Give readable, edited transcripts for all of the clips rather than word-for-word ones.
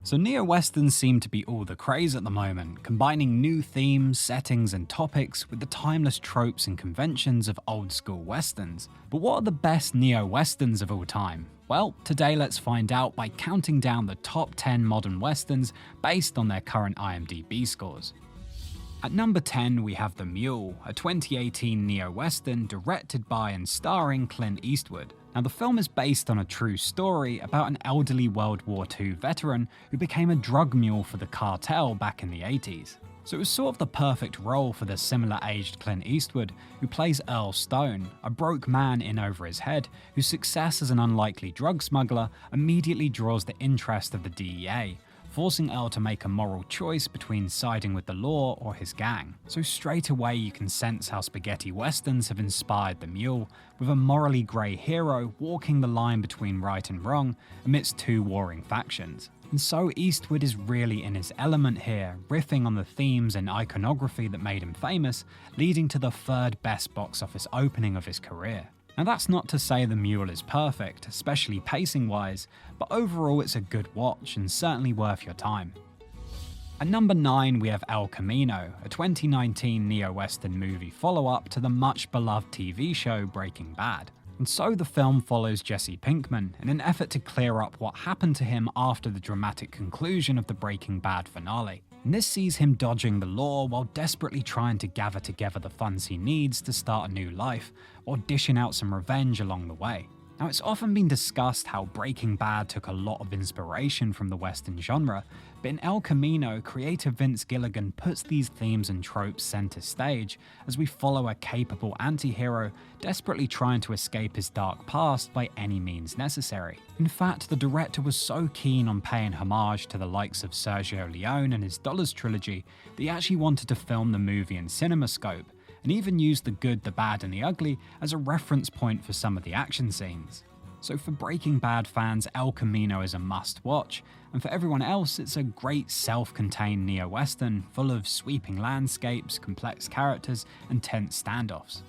So neo-westerns seem to be all the craze at the moment, combining new themes, settings and topics with the timeless tropes and conventions of old-school westerns. But what are the best neo-westerns of all time? Well, today let's find out by counting down the top 10 modern westerns based on their current IMDB scores. At number 10 we have The Mule, a 2018 neo-western directed by and starring Clint Eastwood. Now the film is based on a true story about an elderly World War II veteran who became a drug mule for the cartel back in the 80s. So it was sort of the perfect role for the similar-aged Clint Eastwood, who plays Earl Stone, a broke man in over his head whose success as an unlikely drug smuggler immediately draws the interest of the DEA, forcing Earl to make a moral choice between siding with the law or his gang. So straight away you can sense how spaghetti westerns have inspired The Mule, with a morally grey hero walking the line between right and wrong amidst two warring factions. And so Eastwood is really in his element here, riffing on the themes and iconography that made him famous, leading to the third best box office opening of his career. Now that's not to say The Mule is perfect, especially pacing wise, but overall it's a good watch and certainly worth your time. At number 9 we have El Camino, a 2019 neo-western movie follow-up to the much beloved TV show Breaking Bad. And so the film follows Jesse Pinkman in an effort to clear up what happened to him after the dramatic conclusion of the Breaking Bad finale. And this sees him dodging the law while desperately trying to gather together the funds he needs to start a new life, or dishing out some revenge along the way. Now it's often been discussed how Breaking Bad took a lot of inspiration from the Western genre, but in El Camino, creator Vince Gilligan puts these themes and tropes center stage as we follow a capable anti-hero desperately trying to escape his dark past by any means necessary. In fact, the director was so keen on paying homage to the likes of Sergio Leone and his Dollars trilogy that he actually wanted to film the movie in CinemaScope, and even used the good, the bad and the ugly as a reference point for some of the action scenes. So for Breaking Bad fans, El Camino is a must watch, and for everyone else it's a great self-contained neo-western full of sweeping landscapes, complex characters and tense standoffs.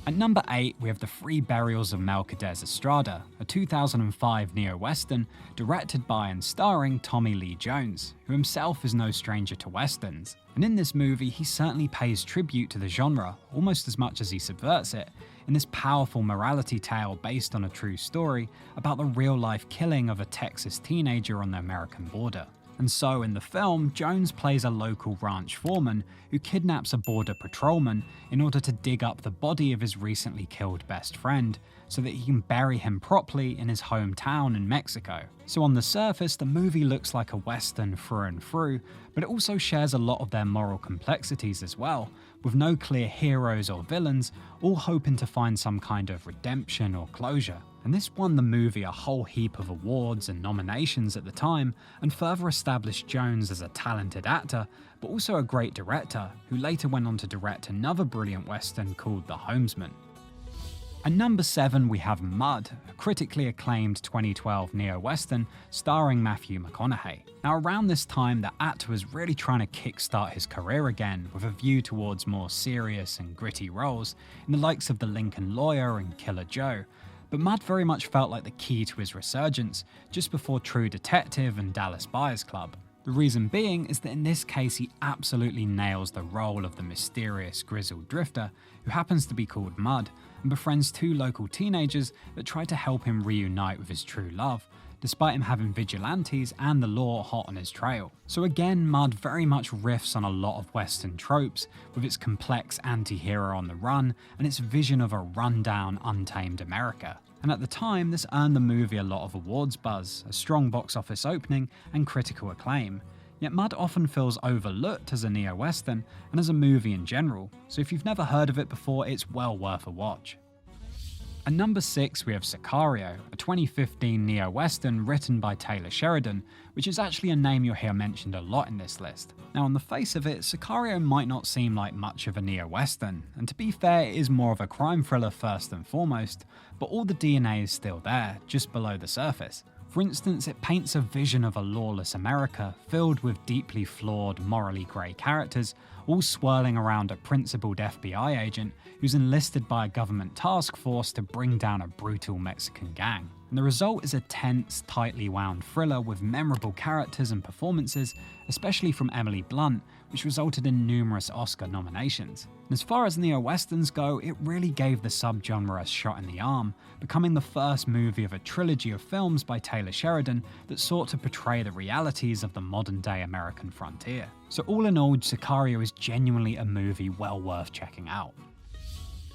At number 8 we have The Three Burials of Melquiades Estrada, a 2005 neo-western directed by and starring Tommy Lee Jones, who himself is no stranger to westerns. And in this movie he certainly pays tribute to the genre, almost as much as he subverts it, in this powerful morality tale based on a true story about the real-life killing of a Texas teenager on the American border. And so in the film, Jones plays a local ranch foreman who kidnaps a border patrolman in order to dig up the body of his recently killed best friend, so that he can bury him properly in his hometown in Mexico. So on the surface, the movie looks like a western through and through, but it also shares a lot of their moral complexities as well, with no clear heroes or villains, all hoping to find some kind of redemption or closure. And this won the movie a whole heap of awards and nominations at the time, and further established Jones as a talented actor, but also a great director, who later went on to direct another brilliant western called The Homesman. At number 7 we have Mud, a critically acclaimed 2012 neo-western starring Matthew McConaughey. Now around this time the actor was really trying to kickstart his career again with a view towards more serious and gritty roles in the likes of The Lincoln Lawyer and Killer Joe, but Mud very much felt like the key to his resurgence just before True Detective and Dallas Buyers Club. The reason being is that in this case he absolutely nails the role of the mysterious grizzled drifter who happens to be called Mud and befriends two local teenagers that try to help him reunite with his true love, despite him having vigilantes and the law hot on his trail. So again, Mud very much riffs on a lot of Western tropes, with its complex anti-hero on the run and its vision of a rundown, untamed America. And at the time, this earned the movie a lot of awards buzz, a strong box office opening, and critical acclaim. Yet Mud often feels overlooked as a neo-western and as a movie in general, so if you've never heard of it before, it's well worth a watch. At number 6 we have Sicario, a 2015 neo-western written by Taylor Sheridan, which is actually a name you'll hear mentioned a lot in this list. Now on the face of it, Sicario might not seem like much of a neo-western, and to be fair it is more of a crime thriller first and foremost, but all the DNA is still there, just below the surface. For instance, it paints a vision of a lawless America filled with deeply flawed, morally grey characters, all swirling around a principled FBI agent who's enlisted by a government task force to bring down a brutal Mexican gang. And the result is a tense, tightly wound thriller with memorable characters and performances, especially from Emily Blunt, which resulted in numerous Oscar nominations. And as far as neo-westerns go, it really gave the subgenre a shot in the arm, becoming the first movie of a trilogy of films by Taylor Sheridan that sought to portray the realities of the modern-day American frontier. So all in all, Sicario is genuinely a movie well worth checking out.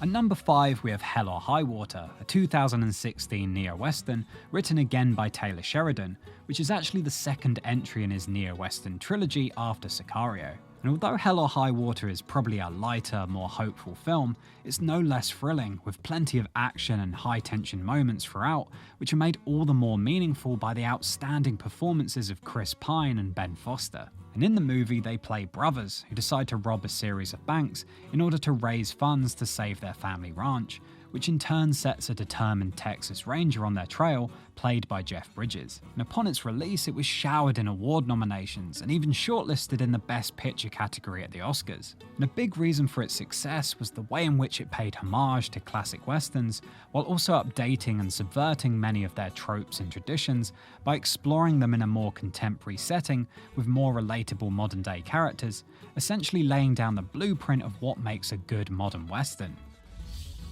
At number 5, we have Hell or High Water, a 2016 neo-western written again by Taylor Sheridan, which is actually the second entry in his neo-western trilogy after Sicario. And although Hell or High Water is probably a lighter, more hopeful film, it's no less thrilling, with plenty of action and high-tension moments throughout, which are made all the more meaningful by the outstanding performances of Chris Pine and Ben Foster. And in the movie, they play brothers who decide to rob a series of banks in order to raise funds to save their family ranch, which in turn sets a determined Texas Ranger on their trail, played by Jeff Bridges. And upon its release, it was showered in award nominations and even shortlisted in the Best Picture category at the Oscars. And a big reason for its success was the way in which it paid homage to classic westerns, while also updating and subverting many of their tropes and traditions by exploring them in a more contemporary setting with more relatable modern-day characters, essentially laying down the blueprint of what makes a good modern western.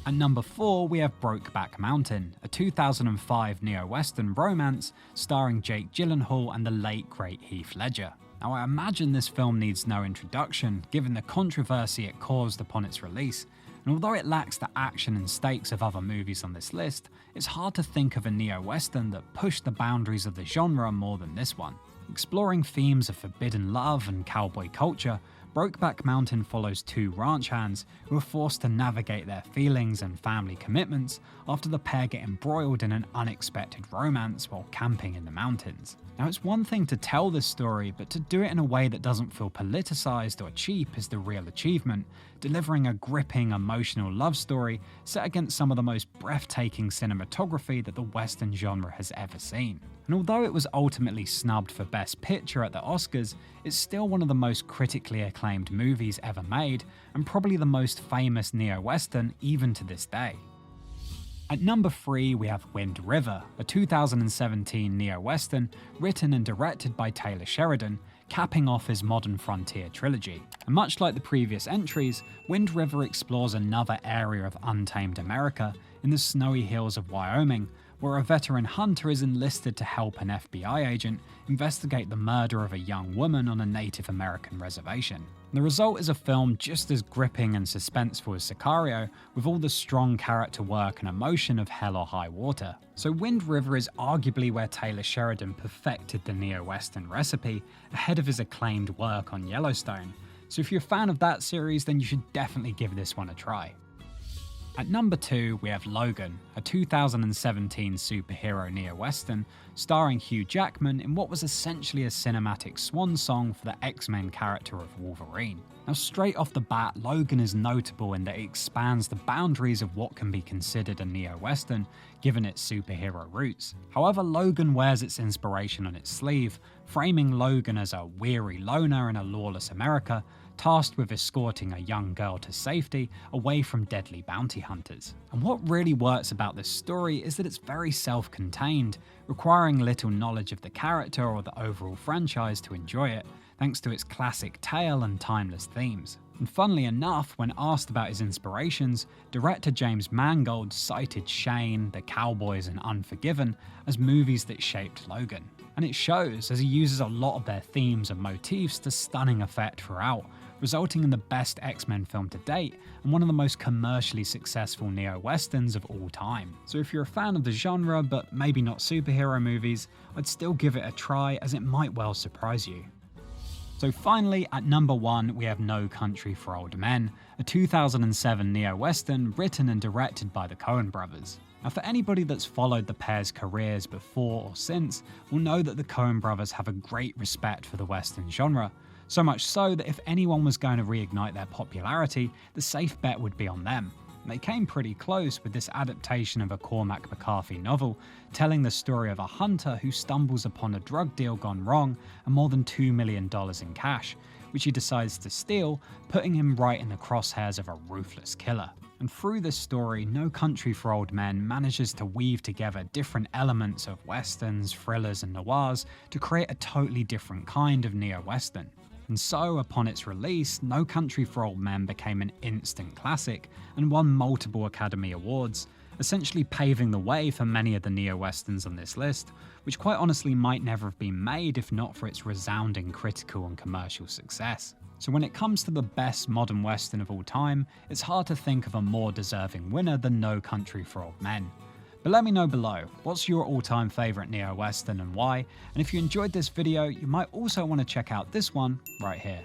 At number 4, we have Brokeback Mountain, a 2005 neo-western romance starring Jake Gyllenhaal and the late great Heath Ledger. Now, I imagine this film needs no introduction, given the controversy it caused upon its release, and although it lacks the action and stakes of other movies on this list, it's hard to think of a neo-western that pushed the boundaries of the genre more than this one. Exploring themes of forbidden love and cowboy culture, Brokeback Mountain follows two ranch hands who are forced to navigate their feelings and family commitments after the pair get embroiled in an unexpected romance while camping in the mountains. Now, it's one thing to tell this story, but to do it in a way that doesn't feel politicized or cheap is the real achievement, delivering a gripping, emotional love story set against some of the most breathtaking cinematography that the Western genre has ever seen. And although it was ultimately snubbed for Best Picture at the Oscars, it's still one of the most critically acclaimed movies ever made, and probably the most famous neo-western even to this day. At number 3, we have Wind River, a 2017 neo-western written and directed by Taylor Sheridan, capping off his modern frontier trilogy. And much like the previous entries, Wind River explores another area of untamed America in the snowy hills of Wyoming, where a veteran hunter is enlisted to help an FBI agent investigate the murder of a young woman on a Native American reservation. The result is a film just as gripping and suspenseful as Sicario, with all the strong character work and emotion of Hell or High Water. So Wind River is arguably where Taylor Sheridan perfected the neo-western recipe, ahead of his acclaimed work on Yellowstone. So if you're a fan of that series, then you should definitely give this one a try. At number 2, we have Logan, a 2017 superhero neo-western starring Hugh Jackman in what was essentially a cinematic swan song for the X-Men character of Wolverine. Now, straight off the bat, Logan is notable in that it expands the boundaries of what can be considered a neo-western, given its superhero roots. However, Logan wears its inspiration on its sleeve, framing Logan as a weary loner in a lawless America, tasked with escorting a young girl to safety away from deadly bounty hunters. And what really works about this story is that it's very self-contained, requiring little knowledge of the character or the overall franchise to enjoy it, thanks to its classic tale and timeless themes. And funnily enough, when asked about his inspirations, director James Mangold cited Shane, The Cowboys, and Unforgiven as movies that shaped Logan. And it shows, as he uses a lot of their themes and motifs to stunning effect throughout, resulting in the best X-Men film to date and one of the most commercially successful neo-westerns of all time. So if you're a fan of the genre but maybe not superhero movies, I'd still give it a try, as it might well surprise you. So finally, at number 1, we have No Country for Old Men, a 2007 neo-western written and directed by the Coen brothers. Now, for anybody that's followed the pair's careers before or since, will know that the Coen brothers have a great respect for the western genre, so much so that if anyone was going to reignite their popularity, the safe bet would be on them. And they came pretty close with this adaptation of a Cormac McCarthy novel, telling the story of a hunter who stumbles upon a drug deal gone wrong and more than $2 million in cash, which he decides to steal, putting him right in the crosshairs of a ruthless killer. And through this story, No Country for Old Men manages to weave together different elements of westerns, thrillers, and noirs to create a totally different kind of neo-western. And so, upon its release, No Country for Old Men became an instant classic and won multiple Academy Awards, essentially paving the way for many of the neo-westerns on this list, which quite honestly might never have been made if not for its resounding critical and commercial success. So when it comes to the best modern western of all time, it's hard to think of a more deserving winner than No Country for Old Men. But let me know below, what's your all-time favourite neo-western and why? And if you enjoyed this video, you might also want to check out this one right here.